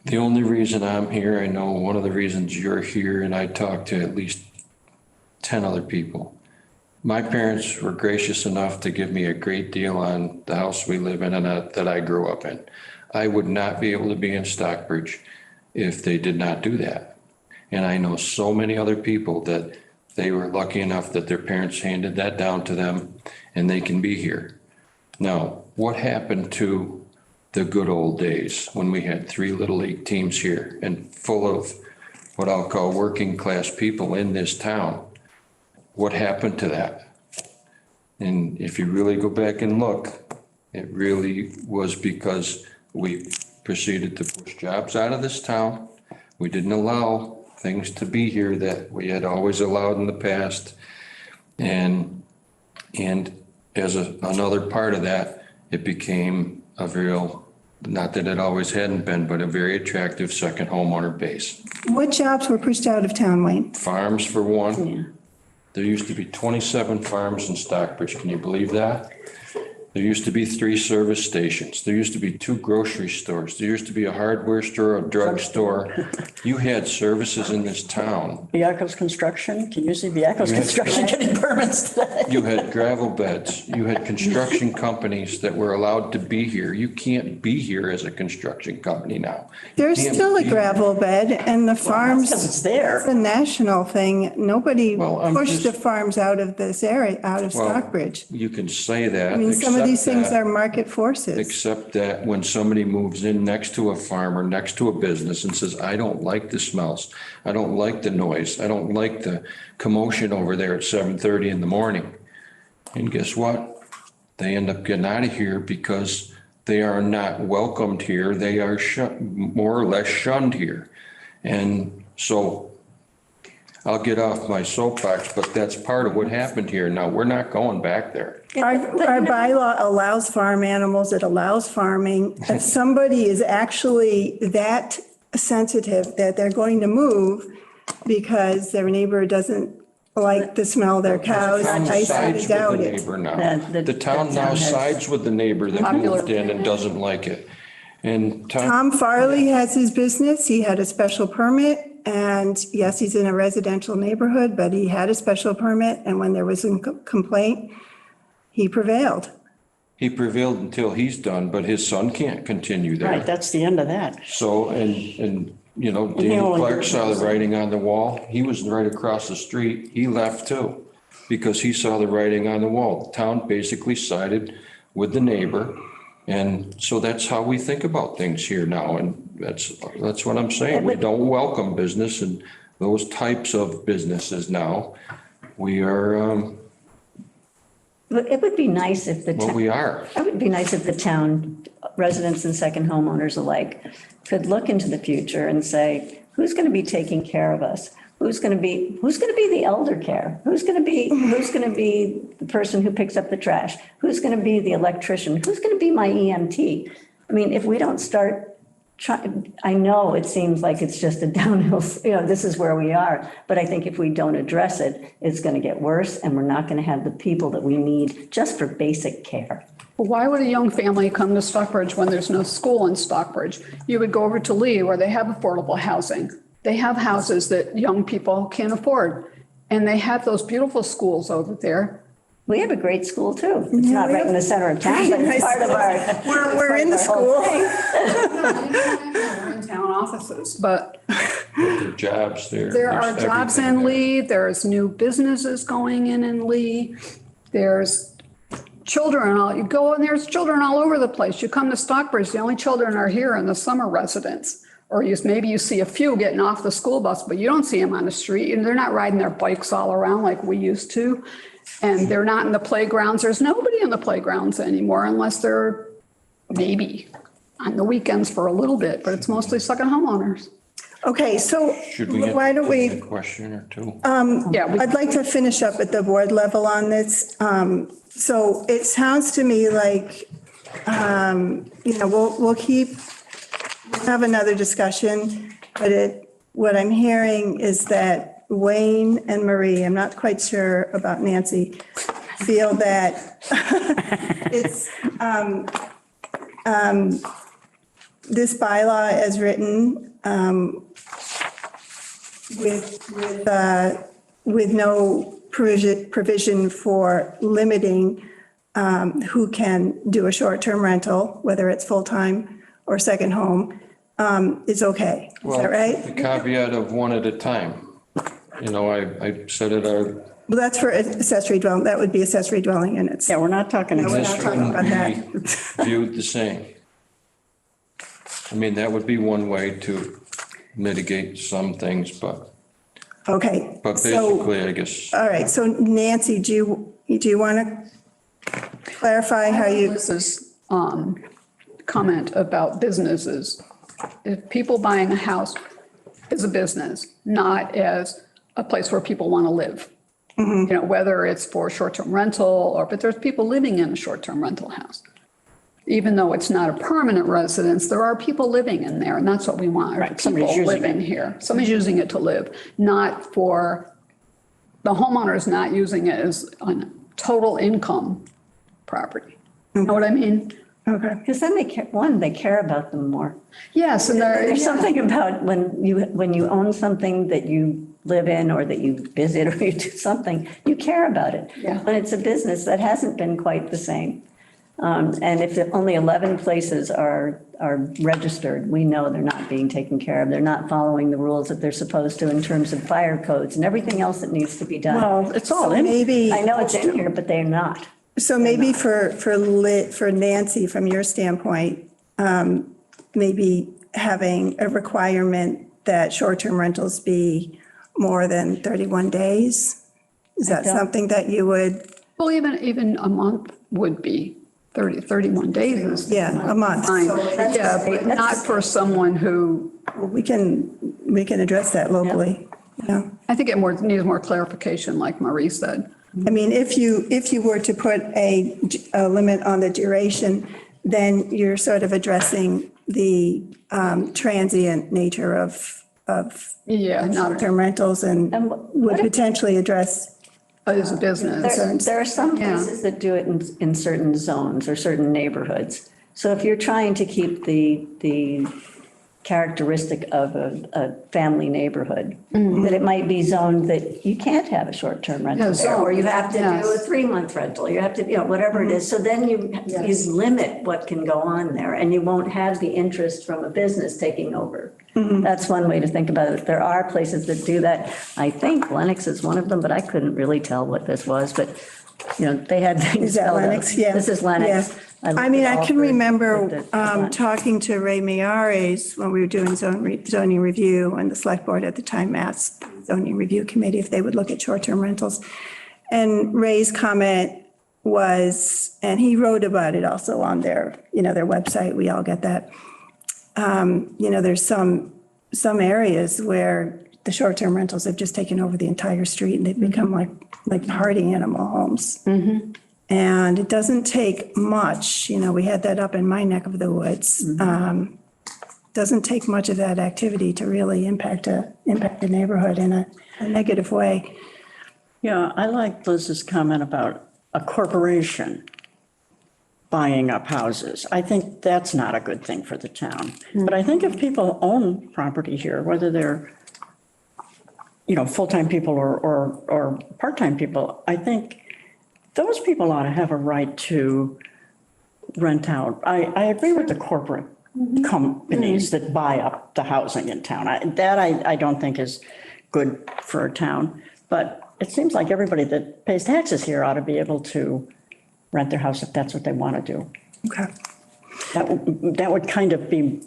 The only reason I'm here, I know one of the reasons you're here, and I talked to at least 10 other people. My parents were gracious enough to give me a great deal on the house we live in and that I grew up in. I would not be able to be in Stockbridge if they did not do that. And I know so many other people that they were lucky enough that their parents handed that down to them and they can be here. Now, what happened to the good old days when we had 3 Little League teams here and full of what I'll call working class people in this town? What happened to that? And if you really go back and look, it really was because we proceeded to push jobs out of this town. We didn't allow things to be here that we had always allowed in the past. And as another part of that, it became a real, not that it always hadn't been, but a very attractive second homeowner base. What jobs were pushed out of town, Wayne? Farms for one. There used to be 27 farms in Stockbridge. Can you believe that? There used to be 3 service stations. There used to be 2 grocery stores. There used to be a hardware store, a drugstore. You had services in this town. Biaco's Construction, can you see Biaco's Construction getting permits today? You had gravel beds. You had construction companies that were allowed to be here. You can't be here as a construction company now. There's You can't still a be- gravel bed and the farms. Because it's there. It's a national thing. Nobody Well, I'm pushed the just- farms out of this area, out of Well, Stockbridge. You can say that. I mean, some of these except things that- are market forces. Except that when somebody moves in next to a farm or next to a business and says, I don't like the smells, I don't like the noise, I don't like the commotion over there at 7:30 in the morning. And guess what? They end up getting out of here because they are not welcomed here. They are more or less shunned here. And so I'll get off my soapbox, but that's part of what happened here. Now, we're not going back there. Our bylaw allows farm animals, it allows farming. If somebody is actually that sensitive that they're going to move because their neighbor doesn't like the smell of their cows, The town I sides doubt with the it. neighbor now. The The town town now has- sides with the neighbor that moved in and doesn't like it. And Tom Farley has his business, he had a special permit, and yes, he's in a residential neighborhood, but he had a special permit, and when there was a complaint, he prevailed. he prevailed until he's done, but his son can't continue Right, there. that's the end of that. So, and Daniel only Clark goes- saw the writing on the wall. He was right across the street. He left too, because he saw the writing on the wall. The town basically sided with the neighbor. And so that's how we think about things here now. And that's what I'm saying. We don't welcome business and those types of businesses now. We are, It would be nice if the. what we are. It would be nice if the town, residents and second homeowners alike, could look into the future and say, who's going to be taking care of us? Who's going to be the elder care? Who's going to be the person who picks up the trash? Who's going to be the electrician? Who's going to be my EMT? I mean, if we don't start I know it seems like it's just a downhill, this is where we are. But I think if we don't address it, it's going to get worse and we're not going to have the people that we need just for basic care. Well, why would a young family come to Stockbridge when there's no school in Stockbridge? You would go over to Lee where they have affordable housing. They have houses that young people can't afford. And they have those beautiful schools over there. We have a great school too. It's not right in the center of town, but it's part of our. We're in the school. We're in town offices, but There are jobs there. There are There's jobs everything in there. Lee, there's new businesses going in Lee, there's children, you go and there's children all over the place. You come to Stockbridge, the only children are here in the summer residence. Or maybe you see a few getting off the school bus, but you don't see them on the street, and they're not riding their bikes all around like we used to. And they're not in the playgrounds. There's nobody in the playgrounds anymore unless they're maybe on the weekends for a little bit, but it's mostly second homeowners. Okay, so Should we get why don't a we, question or two? Yeah, I'd like to finish up at the board level on this. So it sounds to me like, we'll have another discussion, but what I'm hearing is that Wayne and Marie, I'm not quite sure about Nancy, feel that it's, this bylaw as written, with no provision for limiting who can do a short-term rental, whether it's full-time or second home, is okay. Is that The right? caveat of one at a time. I said it, Well, that's for accessory dwelling, that would be accessory dwelling units. Yeah, we're not talking. No, we're this not talking about wouldn't that. be viewed the same. I mean, that would be one way to mitigate some things, but Okay. So, basically, I guess, all right, so Nancy, do you want to clarify how you, Liz's comment about businesses. If people buying a house is a business, not as a place where people want to live. Whether it's for short-term rental but there's people living in a short-term rental house. Even though it's not a permanent residence, there are people living in there, and that's what we want, are Right, somebody's people using living here. Somebody's using it to live, not for, the homeowner is not using it as a total income property. You know what I mean? okay. Because then they care about them more. Yes, and There's something about when you own something that you live in or that you visit or you do something, you care about it. Yeah. When it's a business, that hasn't been quite the same. And if only 11 places are registered, we know they're not being taken care of. They're not following the rules that they're supposed to in terms of fire codes and everything else that needs to be done. Well, it's all in. Maybe. I know it's in here, but they're not. So maybe for Nancy, from your standpoint, maybe having a requirement that short-term rentals be more than 31 days? Is that don't- something that you would, well, even a month would be 31 days is yeah, a month? fine. So Yeah, but not for someone who, we can address that locally. Yeah. I think it needs more clarification, like Marie said. I mean, if you were to put a limit on the duration, then you're sort of addressing the transient nature of Yeah, not short-term rentals and And would potentially address, as a business. There are some Yeah. places that do it in certain zones or certain neighborhoods. So if you're trying to keep the characteristic of a family neighborhood, that it might be zoned that you can't have a short-term rental Yeah, there, or you have to do yes. a 3-month rental, you have to, whatever it is. So then you limit what can go on there, and you won't have the interest from a business taking over. That's one way to think about it. There are places that do that. I think Lennox is one of them, but I couldn't really tell what this was, but, they had things is that spelled out. Lennox? Yeah. This is Lennox. Yeah. I mean, I can remember talking. talking to Ray Miyares when we were doing zoning review, and the select board at the time asked the zoning review committee if they would look at short-term rentals. And Ray's comment was, and he wrote about it also on their website, we all get that. There's some areas where the short-term rentals have just taken over the entire street, and they've become like hardy animal homes. And it doesn't take much, we had that up in my neck of the woods. Doesn't take much of that activity to really impact a neighborhood in a negative way. Yeah, I like Liz's comment about a corporation buying up houses. I think that's not a good thing for the town. But I think if people own property here, whether they're, full-time people or part-time people, I think those people ought to have a right to rent out. I agree with the corporate companies that buy up the housing in town. I don't think is good for a town. But it seems like everybody that pays taxes here ought to be able to rent their house if that's what they want to do. Okay. That would kind of be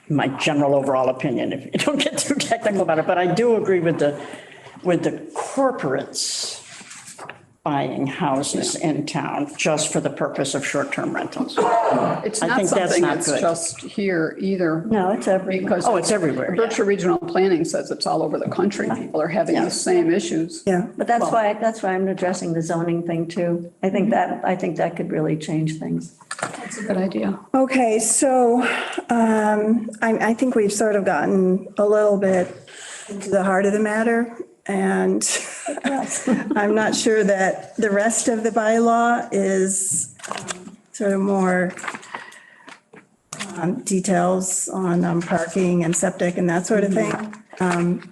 my general overall opinion, if you don't get too technical about it. But I do agree with the corporates buying houses in town just for the purpose of short-term rentals. It's I not think that's something not that's good. just here either. No, it's everywhere. Because Oh, it's everywhere, yeah. Berkshire Regional Planning says it's all over the country. People are having the same issues. Yeah. But that's why I'm addressing the zoning thing too. I think that could really change things. That's a good idea. Okay, so I think we've sort of gotten a little bit into the heart of the matter. And I'm not sure that the rest of the bylaw is sort of more details on parking and septic and that sort of thing.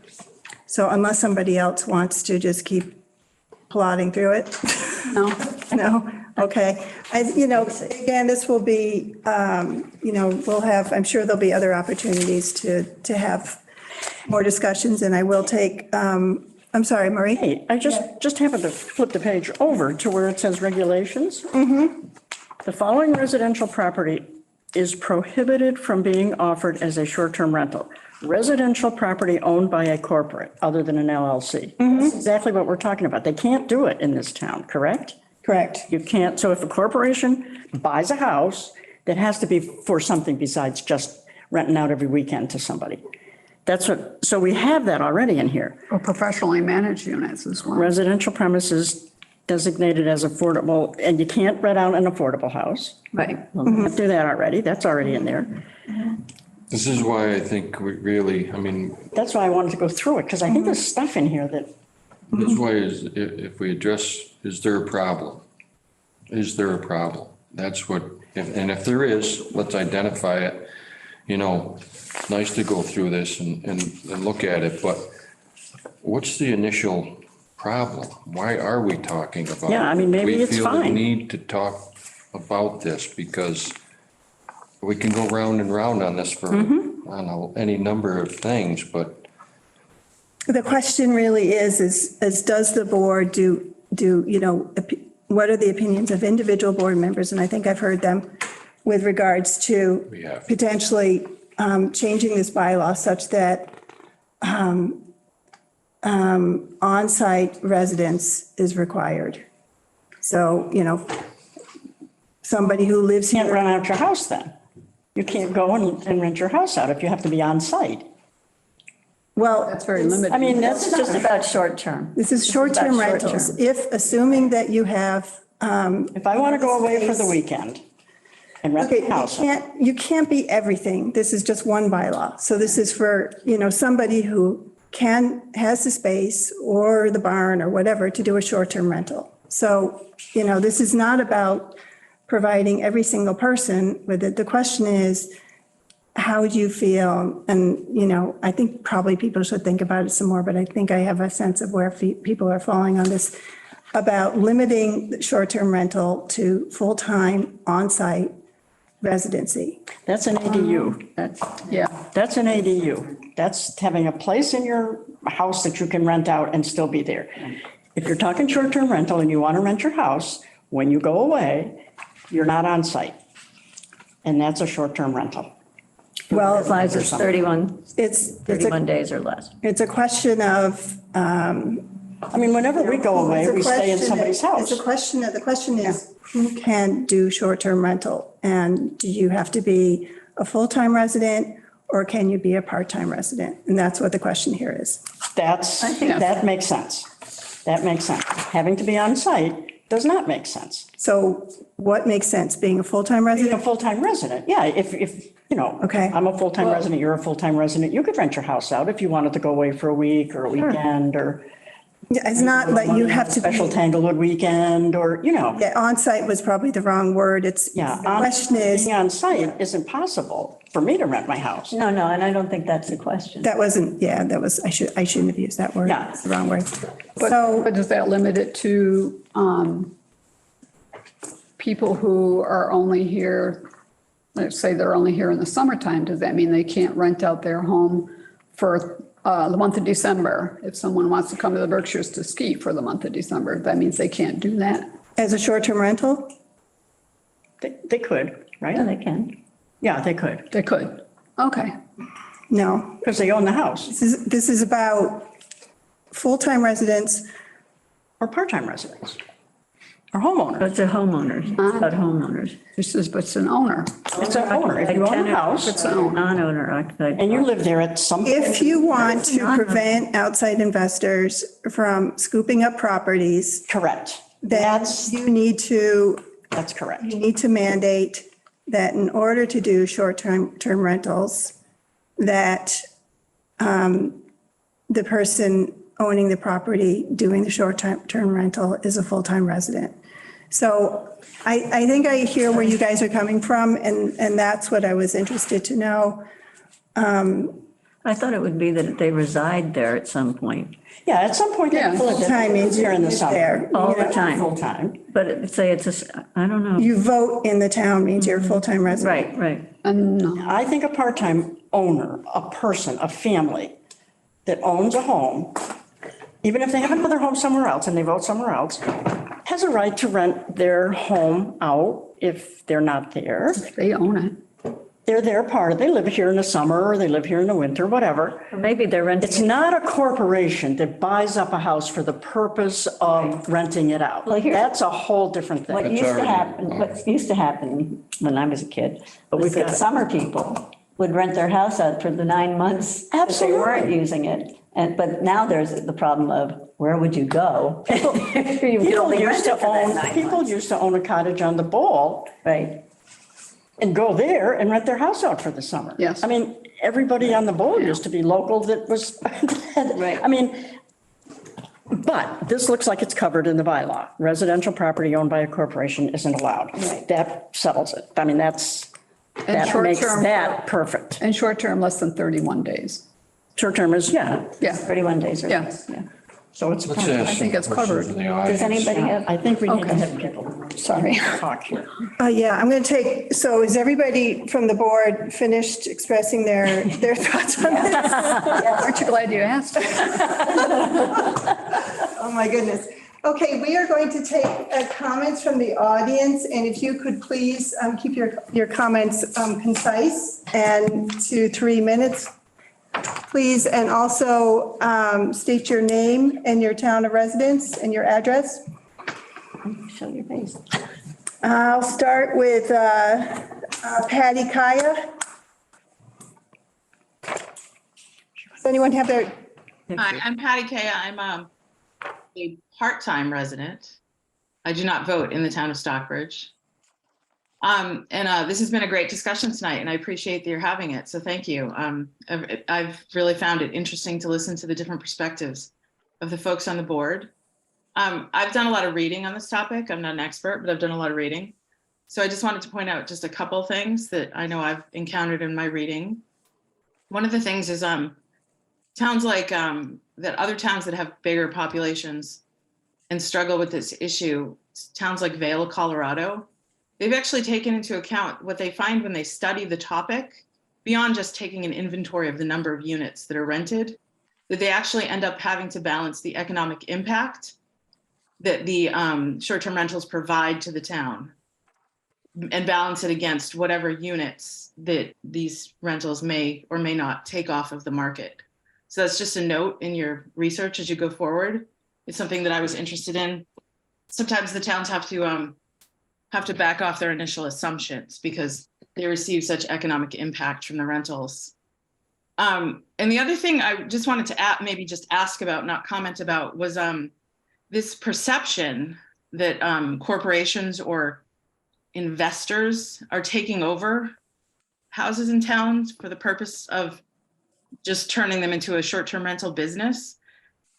So unless somebody else wants to just keep plodding through it. No? No? Okay. Again, this will be, we'll have, I'm sure there'll be other opportunities to have more discussions, and I will take, I'm sorry, Marie? Hey, I just happened to flip the page over to where it says regulations. The following residential property is prohibited from being offered as a short-term rental. Residential property owned by a corporate other than an LLC. That's exactly what we're talking about. They can't do it in this town, correct? Correct. You can't. So if a corporation buys a house, that has to be for something besides just renting out every weekend to somebody. So we have that already in here. Or professionally managed units as well. Residential premises designated as affordable, and you can't rent out an affordable house. Right. Well, we can't do that already. That's already in there. This is why I think we really, That's why I wanted to go through it, because I think there's stuff in here that, that's why if we address, is there a problem? Is there a problem? That's what, if there is, let's identify it. Nice to go through this and look at it, but what's the initial problem? Why are we talking about it? Yeah, maybe it's We feel the fine. need to talk about this because we can go round and round on this for, I don't know, any number of things, but The question really is does the board what are the opinions of individual board members? And I think I've heard them with regards to We have. potentially changing this bylaw such that on-site residence is required. So, somebody who lives can't here. rent out your house then. You can't go and rent your house out if you have to be on site. Well, That's very limited. That's It's just about short-term. this is short-term about rentals. short-term. Assuming that you have. If I want to go away for the weekend and rent Okay, the house. you can't be everything. This is just one bylaw. So this is for, somebody who has the space or the barn or whatever to do a short-term rental. So, this is not about providing every single person with it. The question is, how would you feel? And, I think probably people should think about it some more, but I think I have a sense of where people are falling on this about limiting short-term rental to full-time on-site residency. That's an ADU. Yeah. That's an ADU. That's having a place in your house that you can rent out and still be there. If you're talking short-term rental and you want to rent your house, when you go away, you're not on site. And that's a short-term rental. Well, As long as it's 31 it's days or less. a question of. Whenever we go away, we stay in somebody's house. The question is, who can do short-term rental? And do you have to be a full-time resident or can you be a part-time resident? And that's what the question here is. That makes sense. That makes sense. Having to be on site does not make sense. So what makes sense? Being a full-time Being a resident? full-time resident, yeah, if Okay. I'm a full-time resident, you're a full-time resident, you could rent your house out if you wanted to go away for a week or a weekend or It's not that you have to special be, Tanglewood weekend or, yeah, on-site was probably the wrong word. The question is, being on site isn't possible for me to rent my house. No, and I don't think that's the question. that wasn't, I shouldn't have used that word. Yeah. It's the wrong word. But So, does that limit it to people who are only here let's say they're only here in the summertime, does that mean they can't rent out their home for the month of December? If someone wants to come to the Berkshires to ski for the month of December, that means they can't do that? As a short-term rental? They could, right? Yeah, they can. Yeah, they could, They could. Okay. No. because they own the house This is about full-time residents. or part-time residents or homeowners. It's a homeowners, it's about homeowners. This is, but it's an owner. It's an owner. If you own a house It's an owner. Non-owner occupied. and you live there at some. If you want to prevent outside investors from scooping up properties, Correct. then That's you need to correct. mandate that in order to do short-term rentals, that the person owning the property doing the short-term rental is a full-time resident. So I think I hear where you guys are coming from, and that's what I was interested to know. I thought it would be that they reside there at some point, Yeah, at some point. Yeah. Full-time means Here in the you're summer. there. all the time. Full-time. But say it's I don't know. You vote in the town means you're a full-time resident. Right, right. And no, I think a part-time owner, a person, a family that owns a home, even if they have another home somewhere else and they vote somewhere else, has a right to rent their home out if they're not there. they own it. They're their part. They live here in the summer or they live here in the winter, whatever. Or maybe they're renting. It's not a corporation that buys up a house for the purpose of renting it out. Well, here- That's a whole different What thing. used to happen when I was a kid But was we've that got it. summer people would rent their house out for the 9 months that they Absolutely. weren't using it. But now there's the problem of where would you go? You could People only rent used it to for that own, 9 people months. used to own a cottage on the Bowl Right. and go there and rent their house out for the summer. Yes. I mean, everybody on the Bowl used to be local that was, Right. I mean, but this looks like it's covered in the bylaw. Residential property owned by a corporation isn't allowed. That settles it. I mean, that makes short-term- that perfect. And short-term, less than 31 days. Short term is, yeah. Yeah, 31 days or Yeah. less, yeah. So it's, Let's ask I think some it's questions covered. in the Does audience. anybody have? I think we need to Okay. have people sorry. talk here. Yeah, I'm going to take, so is everybody from the board finished expressing their thoughts on this? Aren't you glad you asked? Oh, my goodness. Okay, we are going to take comments from the audience, and if you could please keep your comments concise and to 3 minutes, please, and also state your name and your town of residence and your address. Show your face. I'll start with Patty Kaya. Does anyone have their, Hi, I'm Patty Kaya. I'm a part-time resident. I do not vote in the town of Stockbridge. This has been a great discussion tonight, and I appreciate that you're having it. So thank you. I've really found it interesting to listen to the different perspectives of the folks on the board. I've done a lot of reading on this topic. I'm not an expert, but I've done a lot of reading. So I just wanted to point out just a couple of things that I know I've encountered in my reading. One of the things is towns like that, other towns that have bigger populations and struggle with this issue, towns like Vail, Colorado, they've actually taken into account what they find when they study the topic, beyond just taking an inventory of the number of units that are rented, that they actually end up having to balance the economic impact that the short-term rentals provide to the town and balance it against whatever units that these rentals may or may not take off of the market. So that's just a note in your research as you go forward. It's something that I was interested in. Sometimes the towns have to back off their initial assumptions because they receive such economic impact from the rentals. And the other thing I just wanted to maybe just ask about, not comment about, was this perception that corporations or investors are taking over houses in towns for the purpose of just turning them into a short-term rental business.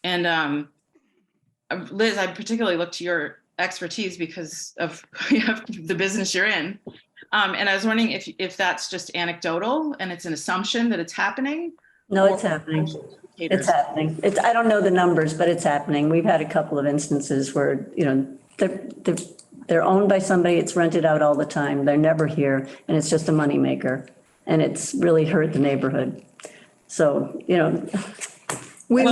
And Liz, I particularly look to your expertise because of the business you're in. And I was wondering if that's just anecdotal and it's an assumption that it's happening. No, it's happening. It's happening. I don't know the numbers, but it's happening. We've had a couple of instances where, the they're owned by somebody, it's rented out all the time, they're never here, and it's just a moneymaker. And it's really hurt the neighborhood. So, We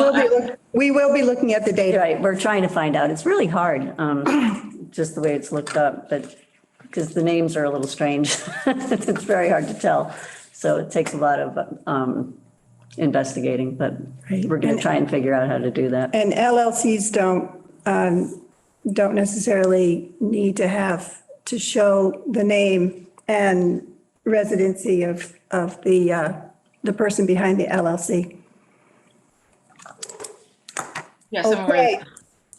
will be looking at the data. right, we're trying to find out. It's really hard, just the way it's looked up, but because the names are a little strange. It's very hard to tell. So it takes a lot of investigating, but we're going to try and figure out how to do that. And LLCs don't necessarily need to show the name and residency of the person behind the LLC. Yes, I'm aware.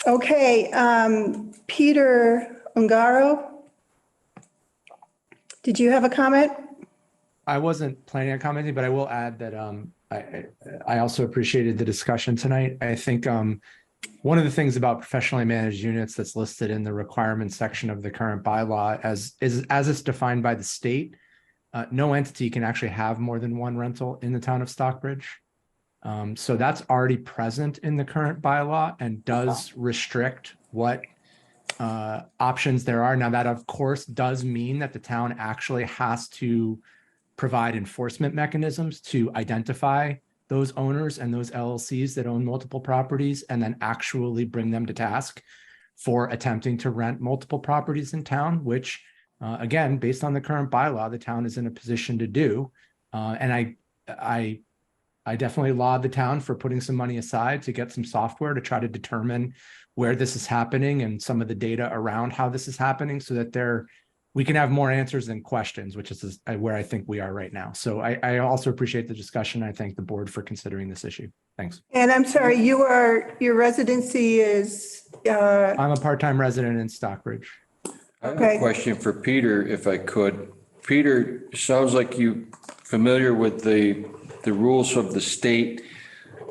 Okay, Peter Ungaro, did you have a comment? I wasn't planning on commenting, but I will add that I also appreciated the discussion tonight. I think one of the things about professionally managed units that's listed in the requirements section of the current bylaw as it's defined by the state, no entity can actually have more than one rental in the town of Stockbridge. So that's already present in the current bylaw and does restrict what options there are. Now, that of course does mean that the town actually has to provide enforcement mechanisms to identify those owners and those LLCs that own multiple properties and then actually bring them to task for attempting to rent multiple properties in town, which again, based on the current bylaw, the town is in a position to do. And I definitely laud the town for putting some money aside to get some software to try to determine where this is happening and some of the data around how this is happening so that we can have more answers than questions, which is where I think we are right now. So I also appreciate the discussion. I thank the board for considering this issue. Thanks. And I'm sorry, your residency is, I'm a part-time resident in Stockbridge. I have Okay. a question for Peter, if I could. Peter, sounds like you familiar with the rules of the state.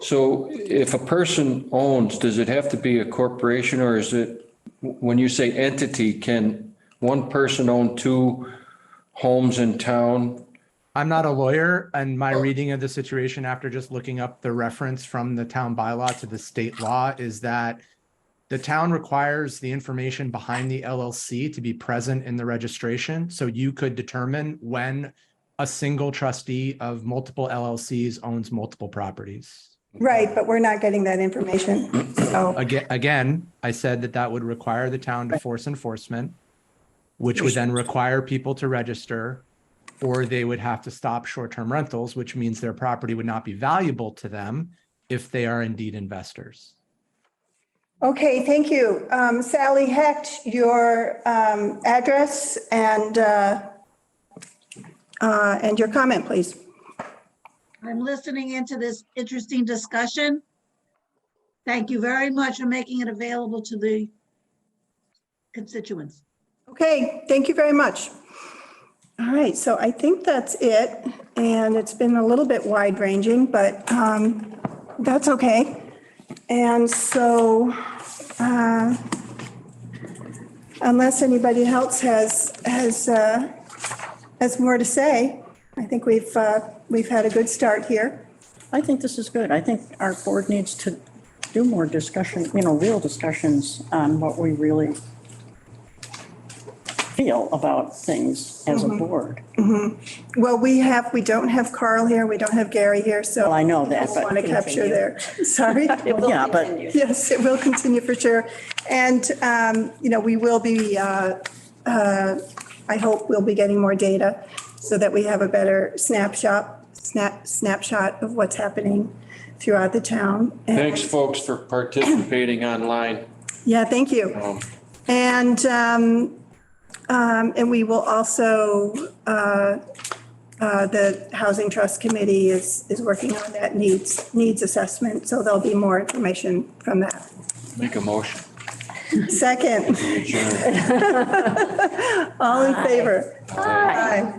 So if a person owns, does it have to be a corporation, or is it, when you say entity, can one person own two homes in town? I'm not a lawyer, and my reading of the situation after just looking up the reference from the town bylaw to the state law is that the town requires the information behind the LLC to be present in the registration. So you could determine when a single trustee of multiple LLCs owns multiple properties. right, but we're not getting that information. So, Again, I said that would require the town to force enforcement, which would then require people to register, or they would have to stop short-term rentals, which means their property would not be valuable to them if they are indeed investors. okay, thank you. Sally Hecht, your address and your comment, please. I'm listening into this interesting discussion. Thank you very much for making it available to the constituents. Okay, thank you very much. All right, so I think that's it. And it's been a little bit wide ranging, but that's okay. And so unless anybody else has more to say, I think we've had a good start here. I think this is good. I think our board needs to do more discussion, real discussions on what we really feel about things as a board. Well, we don't have Carl here, we don't have Gary here, so. Well, I know that, I but want to capture their, sorry. yeah, but Yes, it will continue for sure. And, we will be, I hope we'll be getting more data so that we have a better snapshot of what's happening throughout the town. And- Thanks, folks, for participating online. Yeah, thank you. And we will also, the Housing Trust Committee is working on that needs assessment, so there'll be more information from that. Make a motion. Second, Adjourn. all in favor? Aye.